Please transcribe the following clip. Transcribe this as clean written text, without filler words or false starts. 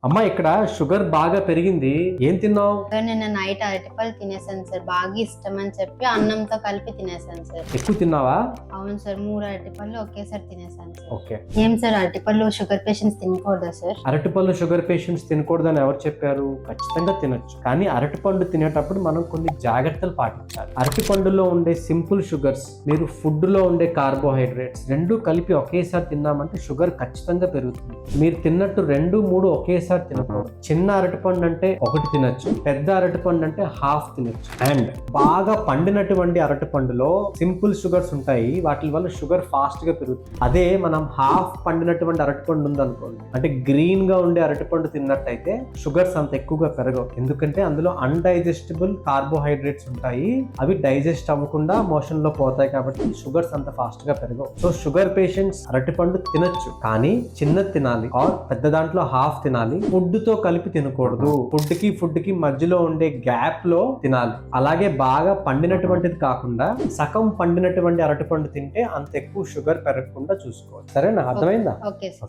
అమ్మా ఇక్కడ షుగర్ బాగా పెరిగింది, ఏం తిన్నావు? సార్ నిన్న నైట్ అరటిపళ్ళు తినేసాను సార్, బాగా ఇష్టం అని చెప్పి అన్నంతో కలిపి తినేసాను సార్. ఎక్కువ తిన్నావా? అవును సార్, 3 అరటిపళ్ళు ఒకేసారి తినేసాను సార్. ఓకే. ఏం సార్ అరటిపళ్ళు షుగర్ పేషెంట్స్ తినకూడదా సార్? అరటిపళ్ళు షుగర్ పేషెంట్స్ తినకూడదని ఎవరు చెప్పారు? ఖచ్చితంగా తినొచ్చు, కానీ అరటిపండు తినేటప్పుడు మనం కొన్ని జాగ్రత్తలు పాటించాలి. అరటిపండులో ఉండే సింపుల్ షుగర్స్, మీరు ఫుడ్ లో ఉండే కార్బోహైడ్రేట్స్ రెండు కలిపి ఒకేసారి తిన్నామంటే షుగర్ ఖచ్చితంగా పెరుగుతుంది. మీరు తిన్నట్టు 2-3 ఒకేసారి తినకూడదు. చిన్న అరటిపండు అంటే ఒకటి తినొచ్చు, పెద్ద అరటిపండు అంటే హాఫ్ తినొచ్చు. అండ్ బాగా పండినటువంటి అరటిపండులో సింపుల్ షుగర్స్ ఉంటాయి, వాటి వల్ల షుగర్ ఫాస్ట్ గా పెరుగుతుంది. అదే మనం హాఫ్ పండినటువంటి అరటిపండు ఉందనుకోండి, అంటే గ్రీన్ గా ఉండే అరటిపండు తిన్నట్టయితే షుగర్స్ అంత ఎక్కువగా పెరగవు, ఎందుకంటే అందులో అన్డైజెస్టబుల్ కార్బోహైడ్రేట్స్ ఉంటాయి, అవి డైజెస్ట్ అవ్వకుండా మోషన్ లో పోతాయి, కాబట్టి షుగర్స్ అంత ఫాస్ట్ గా పెరగవు. సో షుగర్ పేషెంట్స్ అరటిపండు తినొచ్చు, కానీ చిన్నది తినాలి ఆర్ పెద్ద దాంట్లో హాఫ్ తినాలి. ఫుడ్ తో కలిపి తినకూడదు, ఫుడ్ కి మధ్యలో ఉండే గ్యాప్ లో తినాలి. అలాగే బాగా పండినటువంటిది కాకుండా సగం పండినటువంటి అరటిపండు తింటే అంత ఎక్కువ షుగర్ పెరగకుండా చూసుకోవాలి. సరేనా? అర్థమైందా? Okay sir.